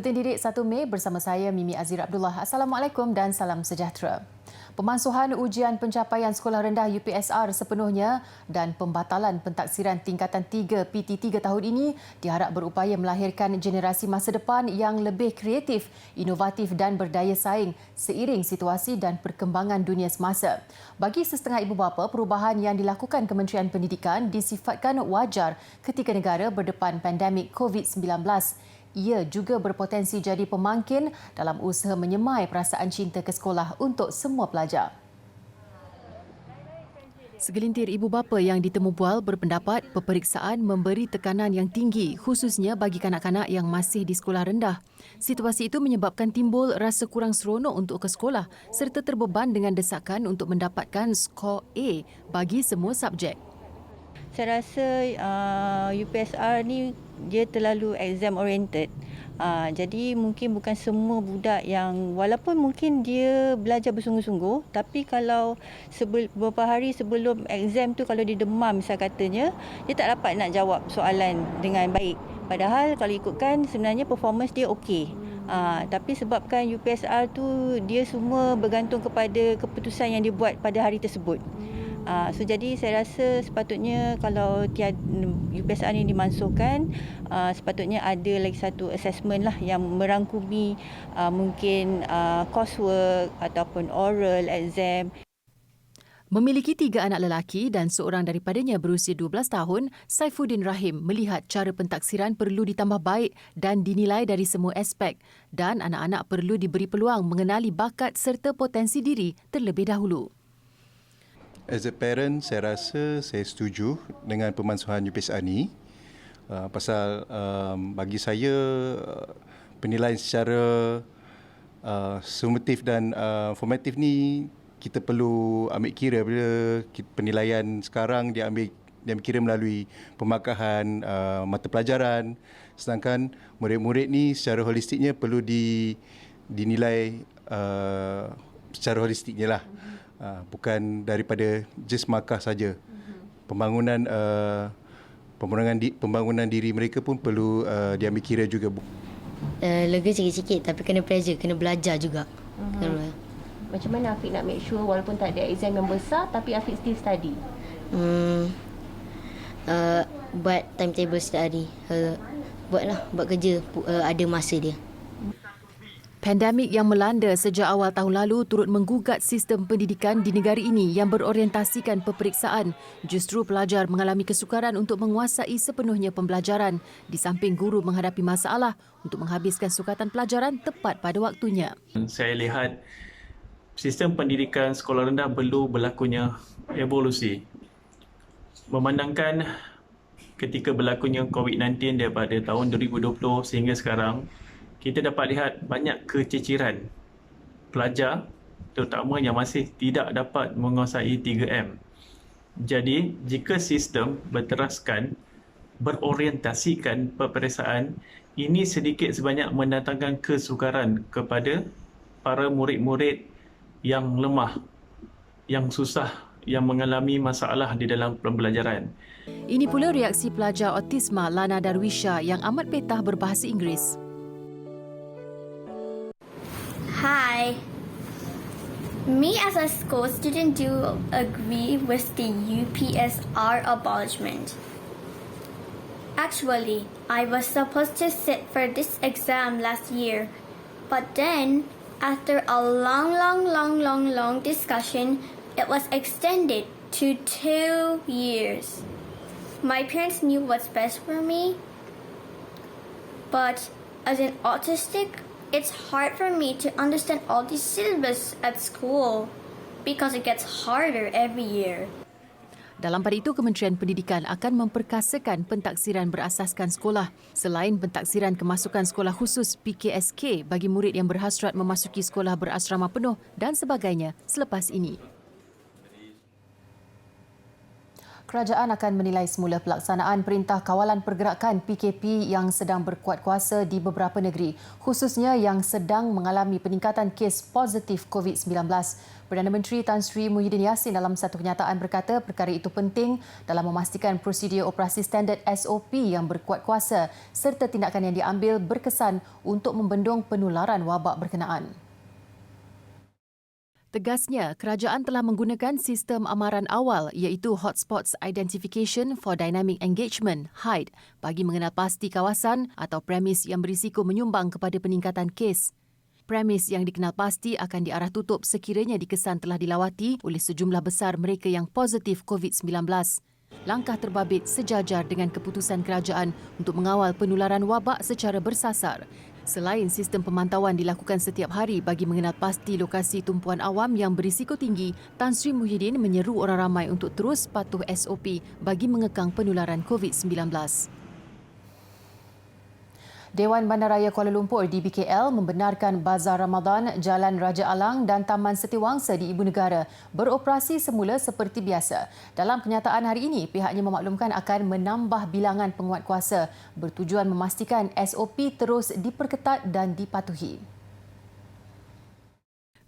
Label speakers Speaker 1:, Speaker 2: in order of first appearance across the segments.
Speaker 1: Buletin Didik 1 Mei bersama saya Mimi Azira Abdullah. Assalamualaikum dan salam sejahtera. Pemansuhan ujian pencapaian sekolah rendah UPSR sepenuhnya dan pembatalan pentaksiran tingkatan 3 PT3 tahun ini diharap berupaya melahirkan generasi masa depan yang lebih kreatif, inovatif dan berdaya saing seiring situasi dan perkembangan dunia semasa. Bagi sesetengah ibu bapa, perubahan yang dilakukan Kementerian Pendidikan disifatkan wajar ketika negara berdepan pandemik COVID-19. Ia juga berpotensi jadi pemangkin dalam usaha menyemai perasaan cinta ke sekolah untuk semua pelajar. Segelintir ibu bapa yang ditemu bual berpendapat peperiksaan memberi tekanan yang tinggi khususnya bagi kanak-kanak yang masih di sekolah rendah. Situasi itu menyebabkan timbul rasa kurang seronok untuk ke sekolah serta terbeban dengan desakan untuk mendapatkan skor A bagi semua subjek.
Speaker 2: Saya rasa UPSR ni dia terlalu exam oriented. Jadi mungkin bukan semua budak yang walaupun mungkin dia belajar bersungguh-sungguh, tapi kalau beberapa hari sebelum exam tu kalau dia demam misal katanya, dia tak dapat nak jawab soalan dengan baik. Padahal kalau ikutkan sebenarnya performance dia okey. Tapi sebabkan UPSR tu dia semua bergantung kepada keputusan yang dibuat pada hari tersebut. So jadi saya rasa sepatutnya kalau UPSR ini dimansuhkan, sepatutnya ada lagi satu assessment lah yang merangkumi mungkin coursework ataupun oral exam.
Speaker 1: Memiliki 3 anak lelaki dan seorang daripadanya berusia 12 tahun, Saifuddin Rahim melihat cara pentaksiran perlu ditambah baik dan dinilai dari semua aspek dan anak-anak perlu diberi peluang mengenali bakat serta potensi diri terlebih dahulu.
Speaker 3: As a parent, saya rasa saya setuju dengan pemansuhan UPSR ni. Pasal bagi saya penilaian secara summatif dan formatif ni kita perlu ambil kira bila penilaian sekarang dia ambil kira melalui pemakahan mata pelajaran, sedangkan murid-murid ni secara holistiknya perlu dinilai secara holistiknya lah. Bukan daripada just markah saja. Pembangunan diri mereka pun perlu diambil kira juga.
Speaker 4: Lega sikit-sikit tapi kena pressure, kena belajar juga.
Speaker 5: Macam mana Afiq nak make sure walaupun tak ada exam yang besar tapi Afiq still study?
Speaker 4: Buat timetable setiap hari. Buat kerja ada masa dia.
Speaker 1: Pandemik yang melanda sejak awal tahun lalu turut menggugat sistem pendidikan di negara ini yang berorientasikan peperiksaan. Justru pelajar mengalami kesukaran untuk menguasai sepenuhnya pembelajaran di samping guru menghadapi masalah untuk menghabiskan sukatan pelajaran tepat pada waktunya.
Speaker 6: Saya lihat sistem pendidikan sekolah rendah perlu berlakunya evolusi. Memandangkan ketika berlakunya COVID-19 daripada tahun 2020 sehingga sekarang, kita dapat lihat banyak keciciran pelajar terutama yang masih tidak dapat menguasai 3M. Jadi, jika sistem berteraskan berorientasikan peperiksaan, ini sedikit sebanyak mendatangkan kesukaran kepada para murid-murid yang lemah, yang susah, yang mengalami masalah di dalam pembelajaran.
Speaker 1: Ini pula reaksi pelajar autisma Lana Darwisha yang amat petah berbahasa Inggeris.
Speaker 7: Hi. Me as a school student do agree with the UPSR abolishment. Actually, I was supposed to sit for this exam last year, but then after a long discussion, it was extended to 2 years. My parents knew what's best for me, but as an autistic, it's hard for me to understand all the syllabus at school because it gets harder every year.
Speaker 1: Dalam pada itu, Kementerian Pendidikan akan memperkasakan pentaksiran berasaskan sekolah selain pentaksiran kemasukan sekolah khusus PKSK bagi murid yang berhasrat memasuki sekolah berasrama penuh dan sebagainya selepas ini. Kerajaan akan menilai semula pelaksanaan Perintah Kawalan Pergerakan PKP yang sedang berkuat kuasa di beberapa negeri, khususnya yang sedang mengalami peningkatan kes positif COVID-19. Perdana Menteri Tan Sri Muhyiddin Yassin dalam satu kenyataan berkata perkara itu penting dalam memastikan prosedur operasi standard SOP yang berkuat kuasa serta tindakan yang diambil berkesan untuk membendung penularan wabak berkenaan. Tegasnya, kerajaan telah menggunakan sistem amaran awal iaitu Hotspots Identification for Dynamic Engagement (HIDE) bagi mengenal pasti kawasan atau premis yang berisiko menyumbang kepada peningkatan kes. Premis yang dikenal pasti akan diarah tutup sekiranya dikesan telah dilawati oleh sejumlah besar mereka yang positif COVID-19. Langkah terbabit sejajar dengan keputusan kerajaan untuk mengawal penularan wabak secara bersasar. Selain sistem pemantauan dilakukan setiap hari bagi mengenal pasti lokasi tumpuan awam yang berisiko tinggi, Tan Sri Muhyiddin menyeru orang ramai untuk terus patuh SOP bagi mengekang penularan COVID-19. Dewan Bandaraya Kuala Lumpur DBKL membenarkan Bazar Ramadan, Jalan Raja Alang dan Taman Setiawangsa di Ibu Negara beroperasi semula seperti biasa. Dalam kenyataan hari ini, pihaknya memaklumkan akan menambah bilangan penguatkuasa bertujuan memastikan SOP terus diperketat dan dipatuhi.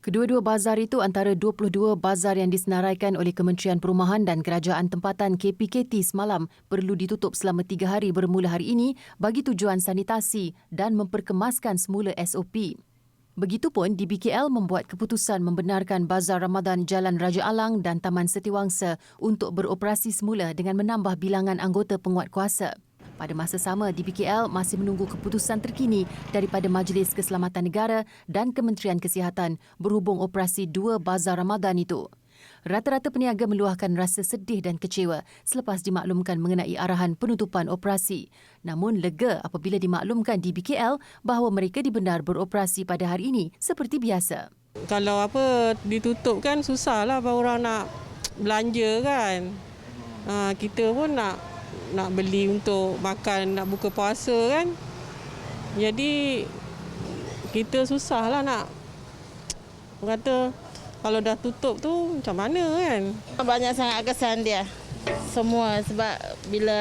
Speaker 1: Kedua-dua bazar itu antara 22 bazar yang disenaraikan oleh Kementerian Perumahan dan Kerajaan Tempatan KPKT semalam perlu ditutup selama 3 hari bermula hari ini bagi tujuan sanitasi dan memperkemaskan semula SOP. Begitupun, DBKL membuat keputusan membenarkan Bazar Ramadan Jalan Raja Alang dan Taman Setiawangsa untuk beroperasi semula dengan menambah bilangan anggota penguatkuasa. Pada masa sama, DBKL masih menunggu keputusan terkini daripada Majlis Keselamatan Negara dan Kementerian Kesihatan berhubung operasi 2 Bazar Ramadan itu. Rata-rata peniaga meluahkan rasa sedih dan kecewa selepas dimaklumkan mengenai arahan penutupan operasi. Namun lega apabila dimaklumkan DBKL bahawa mereka dibenar beroperasi pada hari ini seperti biasa.
Speaker 8: Kalau ditutup kan susahlah orang nak belanja kan. Kita pun nak beli untuk makan, nak buka puasa kan. Jadi kita susahlah nak kata kalau dah tutup tu macam mana kan.
Speaker 9: Banyak sangat kesan dia. Semua sebab bila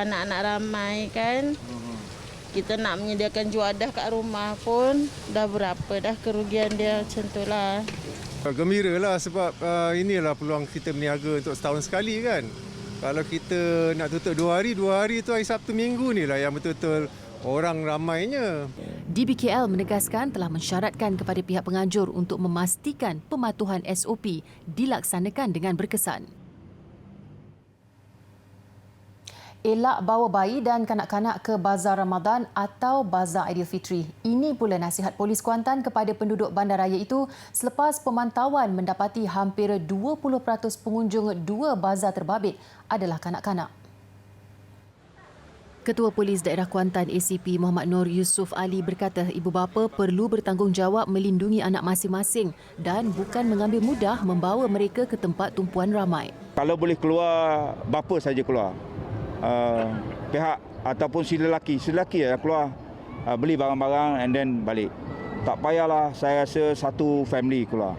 Speaker 9: anak-anak ramai kan, kita nak menyediakan juadah kat rumah pun dah berapa dah kerugian dia macam tu lah.
Speaker 10: Gembira lah sebab inilah peluang kita berniaga untuk setahun sekali kan. Kalau kita nak tutup 2 hari tu hari Sabtu Minggu ni lah yang betul-betul orang ramainya.
Speaker 1: DBKL menegaskan telah mensyaratkan kepada pihak penganjur untuk memastikan pematuhan SOP dilaksanakan dengan berkesan. Elak bawa bayi dan kanak-kanak ke Bazar Ramadan atau Bazar Aidilfitri. Ini pula nasihat Polis Kuantan kepada penduduk bandaraya itu selepas pemantauan mendapati hampir 20% pengunjung 2 bazar terbabit adalah kanak-kanak. Ketua Polis Daerah Kuantan ACP Muhammad Nur Yusof Ali berkata ibu bapa perlu bertanggungjawab melindungi anak masing-masing dan bukan mengambil mudah membawa mereka ke tempat tumpuan ramai.
Speaker 11: Kalau boleh keluar, bapa saja keluar. Pihak ataupun si lelaki yang keluar beli barang-barang and then balik. Tak payahlah, saya rasa satu family keluar.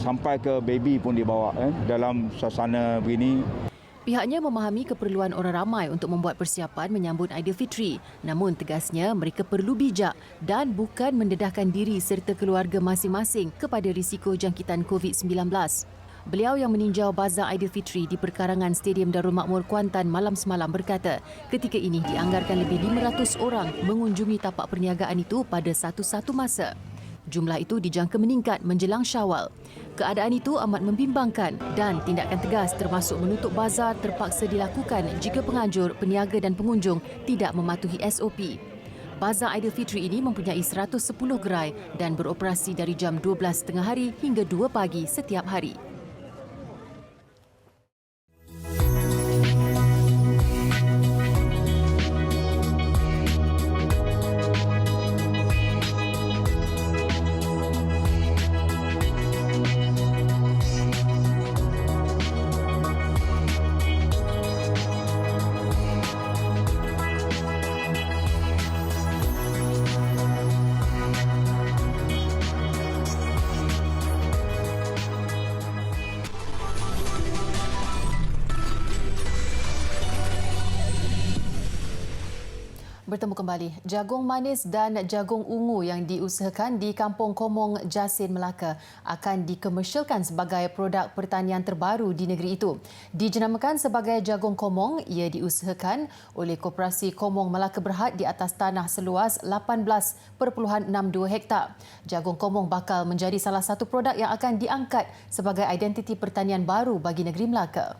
Speaker 11: Sampai ke baby pun dibawa dalam suasana begini.
Speaker 1: Pihaknya memahami keperluan orang ramai untuk membuat persiapan menyambut Aidilfitri. Namun tegasnya mereka perlu bijak dan bukan mendedahkan diri serta keluarga masing-masing kepada risiko jangkitan COVID-19. Beliau yang meninjau Bazar Aidilfitri di perkarangan Stadium Darul Makmur Kuantan malam semalam berkata ketika ini dianggarkan lebih 500 orang mengunjungi tapak perniagaan itu pada satu-satu masa. Jumlah itu dijangka meningkat menjelang Syawal. Keadaan itu amat membimbangkan dan tindakan tegas termasuk menutup bazar terpaksa dilakukan jika penganjur, peniaga dan pengunjung tidak mematuhi SOP. Bazar Aidilfitri ini mempunyai 110 gerai dan beroperasi dari jam 12.30 hari hingga 2 pagi setiap hari. bertemu kembali. Jagung manis dan jagung ungu yang diusahakan di Kampung Komong, Jasin, Melaka akan dikomersialkan sebagai produk pertanian terbaru di negeri itu. Dijenamakan sebagai jagung Komong, ia diusahakan oleh Koperasi Komong Melaka Berhad di atas tanah seluas 18.62 hektar. Jagung Komong bakal menjadi salah satu produk yang akan diangkat sebagai identiti pertanian baru bagi negeri Melaka.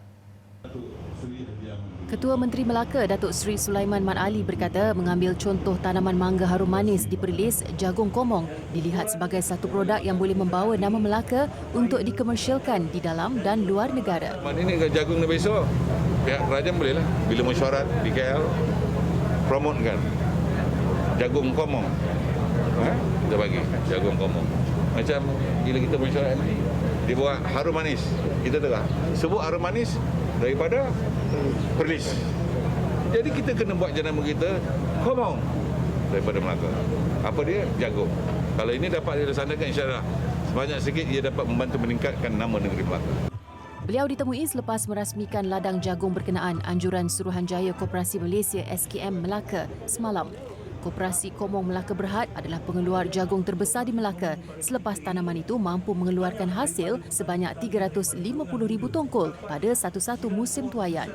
Speaker 1: Ketua Menteri Melaka, Datuk Seri Sulaiman Mat Ali berkata mengambil contoh tanaman mangga harum manis di Perlis, jagung Komong dilihat sebagai satu produk yang boleh membawa nama Melaka untuk dikomersialkan di dalam dan luar negara.
Speaker 12: Ini jagung ni besok, pihak kerajaan boleh lah. Bila mesyuarat di KL, promote kan. Jagung Komong. Kita bagi jagung Komong. Macam bila kita mesyuarat ni, dia buat harum manis. Kita tengah sebut harum manis daripada Perlis. Jadi kita kena buat jenama kita Komong daripada Melaka. Apa dia? Jagung. Kalau ini dapat dilaksanakan, insya-Allah sebanyak sikit ia dapat membantu meningkatkan nama negeri Melaka.
Speaker 1: Beliau ditemui selepas merasmikan ladang jagung berkenaan anjuran Suruhanjaya Koperasi Malaysia SKM Melaka semalam. Koperasi Komong Melaka Berhad adalah pengeluar jagung terbesar di Melaka selepas tanaman itu mampu mengeluarkan hasil sebanyak 350,000 tongkol pada satu-satu musim tuaian.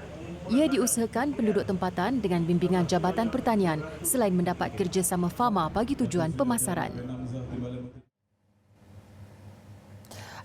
Speaker 1: Ia diusahakan penduduk tempatan dengan bimbingan Jabatan Pertanian selain mendapat kerjasama fama bagi tujuan pemasaran.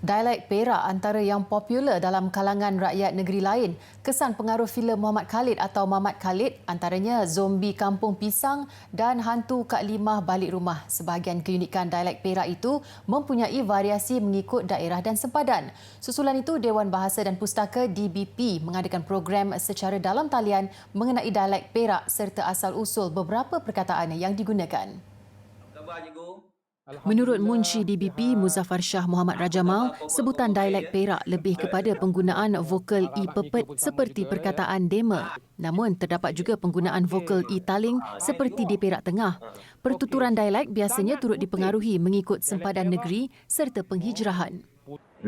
Speaker 1: Dialek Perak antara yang popular dalam kalangan rakyat negeri lain. Kesan pengaruh filem Muhammad Khalid atau Mamat Khalid antaranya Zombie Kampung Pisang dan Hantu Kak Limah Balik Rumah. Sebahagian keunikan dialek Perak itu mempunyai variasi mengikut daerah dan sempadan. Susulan itu, Dewan Bahasa dan Pustaka DBP mengadakan program secara dalam talian mengenai dialek Perak serta asal-usul beberapa perkataan yang digunakan. Menurut Munshi DBP Muzaffar Shah Muhammad Rajamal, sebutan dialek Perak lebih kepada penggunaan vokal I pepet seperti perkataan dema. Namun terdapat juga penggunaan vokal I taling seperti di Perak Tengah. Pertuturan dialek biasanya turut dipengaruhi mengikut sempadan negeri serta penghijrahan.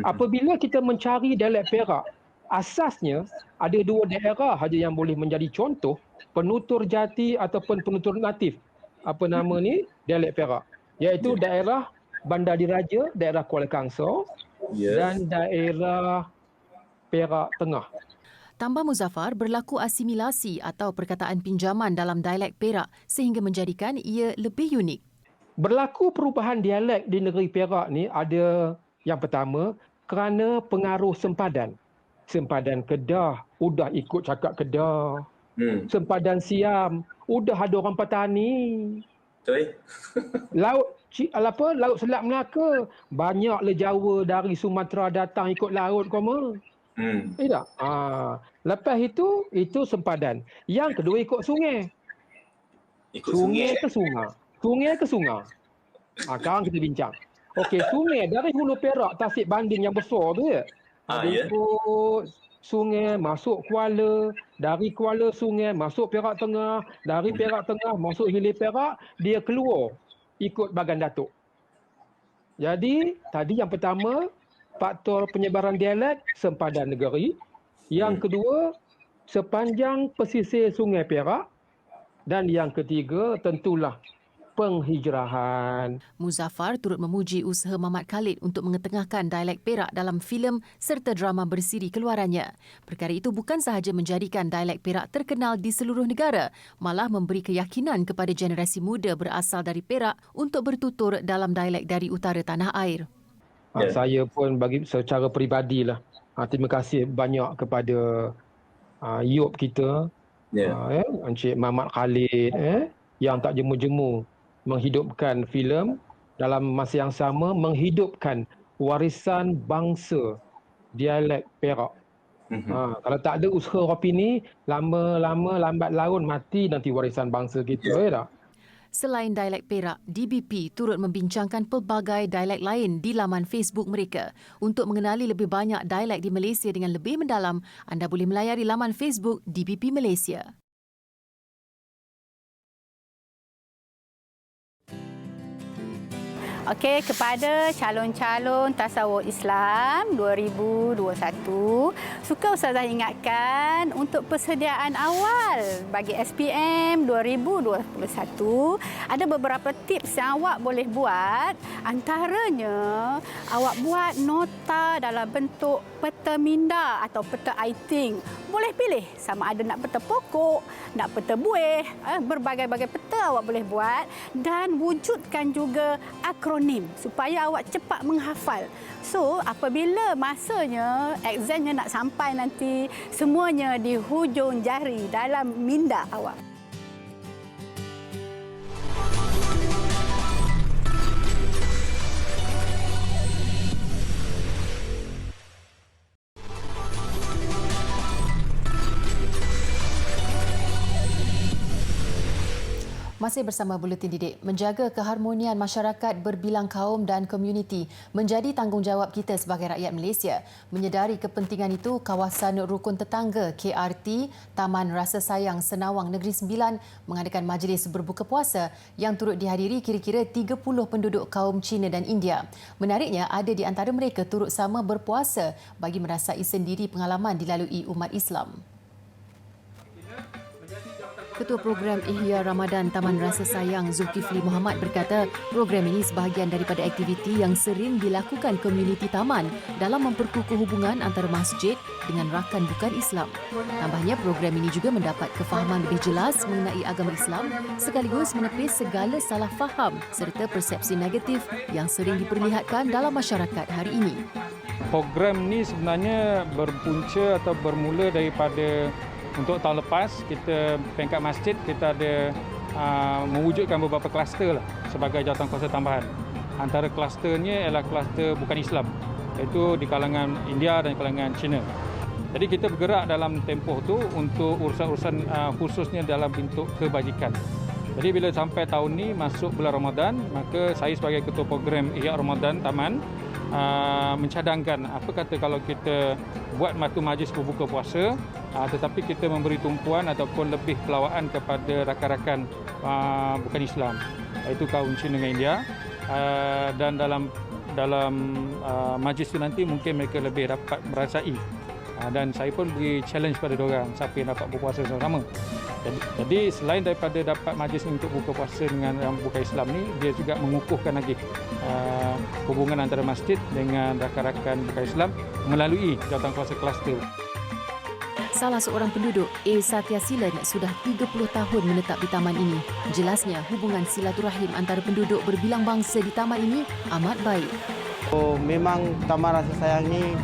Speaker 13: Apabila kita mencari dialek Perak, asasnya ada dua daerah saja yang boleh menjadi contoh penutur jati ataupun penutur natif. Apa nama ni? Dialek Perak. Iaitu daerah Bandar Diraja, daerah Kuala Kangsar dan daerah Perak Tengah.
Speaker 1: Tambah Muzaffar, berlaku asimilasi atau perkataan pinjaman dalam dialek Perak sehingga menjadikan ia lebih unik.
Speaker 13: Berlaku perubahan dialek di negeri Perak ni ada yang pertama kerana pengaruh sempadan. Sempadan Kedah, udah ikut cakap Kedah. Sempadan Siam, udah ada orang petani. Laut Selat Melaka, banyaklah Jawa dari Sumatera datang ikut laut koma. Tak? Lepas itu sempadan. Yang kedua ikut sungai. Sungai ke sungai? Sungai ke sungai? Sekarang kita bincang. Okey, sungai dari Hulu Perak, Tasik Banding yang besar tu ya. Ikut sungai masuk Kuala, dari Kuala sungai masuk Perak Tengah, dari Perak Tengah masuk Hilir Perak, dia keluar ikut Bagan Datuk. Jadi tadi yang pertama faktor penyebaran dialek sempadan negeri, yang kedua sepanjang pesisir Sungai Perak, dan yang ketiga tentulah penghijrahan.
Speaker 1: Muzaffar turut memuji usaha Mamat Khalid untuk mengetengahkan dialek Perak dalam filem serta drama bersiri keluarannya. Perkara itu bukan sahaja menjadikan dialek Perak terkenal di seluruh negara, malah memberi keyakinan kepada generasi muda berasal dari Perak untuk bertutur dalam dialek dari utara tanah air.
Speaker 13: Saya pun bagi secara peribadilah, terima kasih banyak kepada Yop kita, Encik Mamat Khalid, yang tak jemu-jemu menghidupkan filem, dalam masa yang sama menghidupkan warisan bangsa dialek Perak. Kalau tak ada usaha Ropi ni, lama-lama lambat laun mati nanti warisan bangsa kita. Tak?
Speaker 1: Selain dialek Perak, DBP turut membincangkan pelbagai dialek lain di laman Facebook mereka. Untuk mengenali lebih banyak dialek di Malaysia dengan lebih mendalam, anda boleh melayari laman Facebook DBP Malaysia.
Speaker 14: Okey, kepada calon-calon tasawuf Islam 2021, suka Ustazah ingatkan untuk persediaan awal bagi SPM 2021, ada beberapa tips yang awak boleh buat. Antaranya, awak buat nota dalam bentuk peta minda atau peta iting. Boleh pilih sama ada nak peta pokok, nak peta buih, berbagai-bagai peta awak boleh buat, dan wujudkan juga akronim supaya awak cepat menghafal. So, apabila masanya examnya nak sampai nanti, semuanya di hujung jari dalam minda awak.
Speaker 1: Masih bersama Buletin Didik, menjaga keharmonian masyarakat berbilang kaum dan komuniti menjadi tanggungjawab kita sebagai rakyat Malaysia. Menyedari kepentingan itu, kawasan rukun tetangga KRT Taman Rasa Sayang Senawang Negeri Sembilan mengadakan majlis berbuka puasa yang turut dihadiri kira-kira 30 penduduk kaum Cina dan India. Menariknya, ada di antara mereka turut sama berpuasa bagi merasai sendiri pengalaman dilalui umat Islam. Ketua Program Ihya Ramadan Taman Rasa Sayang Zulkifli Muhammad berkata program ini sebahagian daripada aktiviti yang sering dilakukan komuniti taman dalam memperkukuh hubungan antara masjid dengan rakan bukan Islam. Tambahnya, program ini juga mendapat kefahaman lebih jelas mengenai agama Islam sekaligus menepis segala salah faham serta persepsi negatif yang sering diperlihatkan dalam masyarakat hari ini.
Speaker 15: Program ini sebenarnya berpunca atau bermula daripada untuk tahun lepas, kita peringkat masjid, kita ada mewujudkan beberapa kluster sebagai jawatankuasa tambahan. Antara klusternya ialah kluster bukan Islam, iaitu di kalangan India dan kalangan Cina. Jadi kita bergerak dalam tempoh tu untuk urusan-urusan khususnya dalam bentuk kebajikan. Jadi bila sampai tahun ni masuk bulan Ramadan, maka saya sebagai ketua program Ihya Ramadan Taman mencadangkan apa kata kalau kita buat satu majlis berbuka puasa, tetapi kita memberi tumpuan ataupun lebih pelawaan kepada rakan-rakan bukan Islam, iaitu kaum Cina dengan India, dan dalam majlis itu nanti mungkin mereka lebih dapat merasai, dan saya pun beri challenge pada diorang siapa yang dapat berpuasa sama-sama. Jadi selain daripada dapat majlis untuk buka puasa dengan yang bukan Islam ni, dia juga mengukuhkan lagi hubungan antara masjid dengan rakan-rakan bukan Islam melalui jawatankuasa kluster.
Speaker 1: Salah seorang penduduk, A. Satya Silan, sudah 30 tahun menetap di taman ini. Jelasnya, hubungan silaturahim antara penduduk berbilang bangsa di taman ini amat baik.
Speaker 16: Memang Taman Rasa Sayang ni,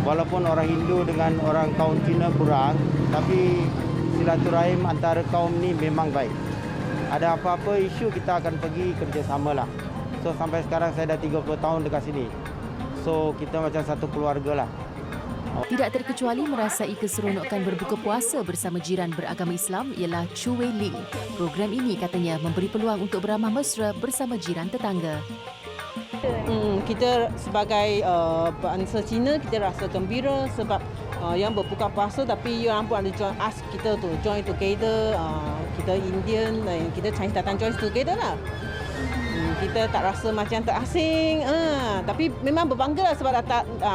Speaker 16: walaupun orang Hindu dengan orang kaum Cina kurang, tapi silaturahim antara kaum ni memang baik. Ada apa-apa isu kita akan pergi kerjasama lah. So sampai sekarang saya dah 30 tahun dekat sini. So kita macam satu keluarga lah.
Speaker 1: Tidak terkecuali merasai keseronokan berbuka puasa bersama jiran beragama Islam ialah Chu Wei Ling. Program ini katanya memberi peluang untuk beramah mesra bersama jiran tetangga.
Speaker 17: Kita sebagai bangsa Cina, kita rasa gembira sebab yang berbuka puasa tapi orang pun ada join us, kita tu join together, kita Indian dan kita Chinese datang join together lah. Kita tak rasa macam terasing, tapi memang berbangga lah sebab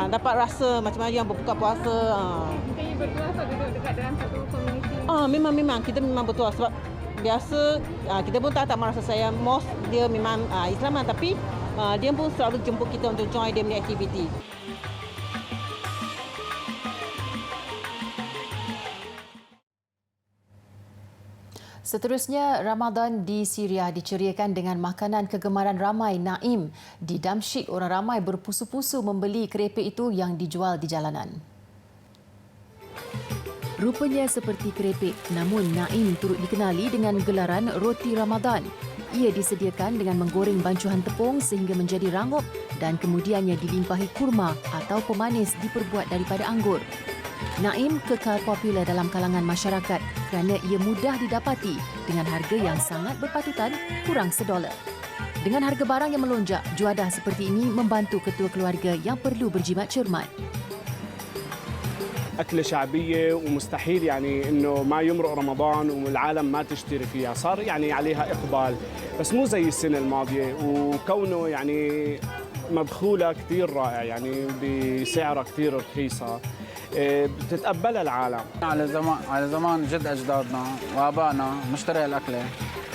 Speaker 17: dapat rasa macam mana yang berbuka puasa.
Speaker 18: Mungkin berdua duduk dekat dalam satu komuniti.
Speaker 17: Memang kita memang betul sebab biasa kita pun tak merasa saya mos dia memang Islam lah, tapi dia pun selalu jemput kita untuk join dia punya aktiviti.
Speaker 1: Seterusnya, Ramadan di Syria diceriakan dengan makanan kegemaran ramai Naim. Di Damsyik, orang ramai berpusu-pusu membeli kerepek itu yang dijual di jalanan. Rupanya seperti kerepek, namun Naim turut dikenali dengan gelaran roti Ramadan. Ia disediakan dengan menggoreng bancuhan tepung sehingga menjadi rangup dan kemudiannya dilimpahi kurma atau pemanis diperbuat daripada anggur. Naim kekal popular dalam kalangan masyarakat kerana ia mudah didapati dengan harga yang sangat berpatutan, kurang $1. Dengan harga barang yang melonjak, juadah seperti ini membantu ketua keluarga yang perlu berjimat cermat.
Speaker 19: أكلة شعبية ومستحيل يعني إنه ما يمرق رمضان والعالم ما تشتري فيها، صار يعني عليها إقبال بس مو زي السنة الماضية، وكونه يعني مدخولها كثير رائع يعني بسعرها كثير رخيصة بتتقبلها العالم.
Speaker 20: على زمان جد أجدادنا وآبائنا نشتري الأكلة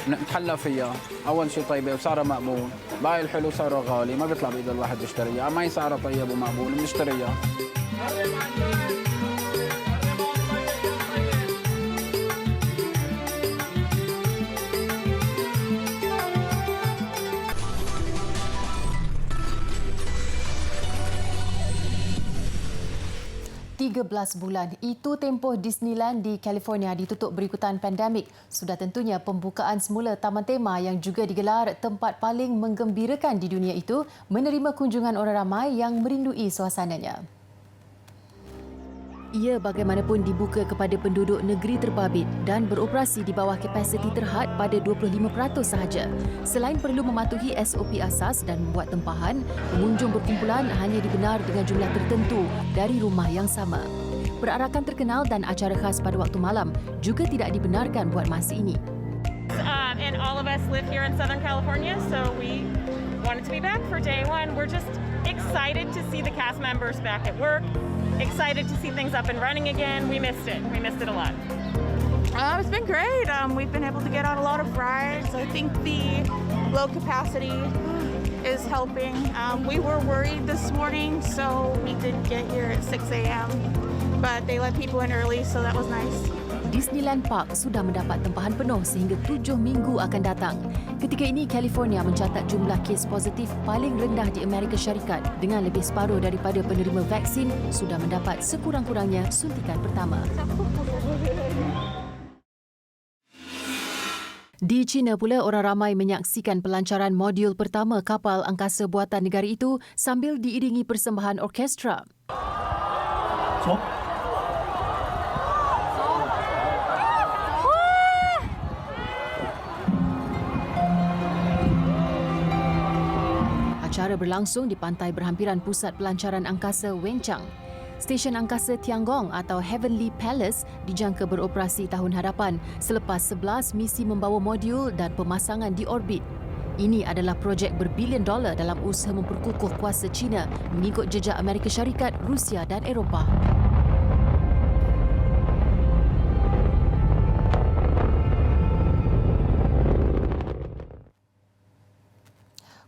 Speaker 20: نتحلى فيها، أول شيء طيبة وسعرها مقبول، باقي الحلو سعره غالي ما بيطلع بإيد الواحد يشتريها، أما هي سعرها طيب ومقبول بنشتريها.
Speaker 1: bulan. Itu tempoh Disneyland di California ditutup berikutan pandemik. Sudah tentunya pembukaan semula taman tema yang juga digelar tempat paling menggembirakan di dunia itu menerima kunjungan orang ramai yang merindui suasananya. Ia bagaimanapun dibuka kepada penduduk negeri terbabit dan beroperasi di bawah kapasiti terhad pada 25% sahaja. Selain perlu mematuhi SOP asas dan membuat tempahan, pengunjung berkumpulan hanya dibenar dengan jumlah tertentu dari rumah yang sama. Perarakan terkenal dan acara khas pada waktu malam juga tidak dibenarkan buat masa ini.
Speaker 21: And all of us live here in Southern California, so we wanted to be back for day one. We're just excited to see the cast members back at work. Excited to see things up and running again. We missed it. We missed it a lot.
Speaker 22: It's been great. We've been able to get on a lot of rides. I think the low capacity is helping. We were worried this morning, so we did get here at 6 a.m. But they let people in early, so that was nice.
Speaker 1: Disneyland Park sudah mendapat tempahan penuh sehingga 7 minggu akan datang. Ketika ini, California mencatat jumlah kes positif paling rendah di Amerika Syarikat dengan lebih separuh daripada penerima vaksin sudah mendapat sekurang-kurangnya suntikan pertama. Di China pula, orang ramai menyaksikan pelancaran modul pertama kapal angkasa buatan negara itu sambil diiringi persembahan orkestra. Acara berlangsung di pantai berhampiran pusat pelancaran angkasa Wenchang. Stesen angkasa Tiangong atau Heavenly Palace dijangka beroperasi tahun hadapan selepas 11 misi membawa modul dan pemasangan di orbit. Ini adalah projek berbilion dolar dalam usaha memperkukuh kuasa China mengikut jejak Amerika Syarikat, Rusia dan Eropah.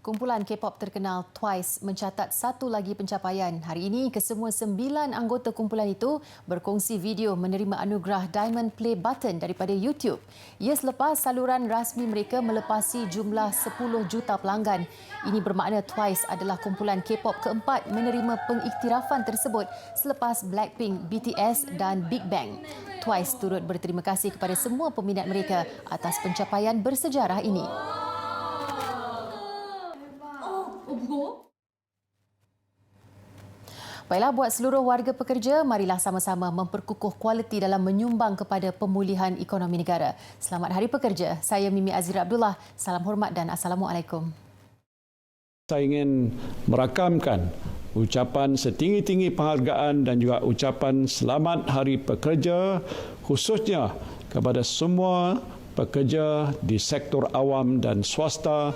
Speaker 1: Kumpulan K-pop terkenal Twice mencatat satu lagi pencapaian. Hari ini, kesemua 9 anggota kumpulan itu berkongsi video menerima anugerah Diamond Play Button daripada YouTube. Ia selepas saluran rasmi mereka melepasi jumlah 10 juta pelanggan. Ini bermakna Twice adalah kumpulan K-pop keempat menerima pengiktirafan tersebut selepas Blackpink, BTS dan Big Bang. Twice turut berterima kasih kepada semua peminat mereka atas pencapaian bersejarah ini. Baiklah, buat seluruh warga pekerja, marilah sama-sama memperkukuh kualiti dalam menyumbang kepada pemulihan ekonomi negara. Selamat Hari Pekerja. Saya Mimi Azira Abdullah. Salam hormat dan Assalamualaikum.
Speaker 23: Saya ingin merakamkan ucapan setinggi-tinggi penghargaan dan juga ucapan Selamat Hari Pekerja khususnya kepada semua pekerja di sektor awam dan swasta.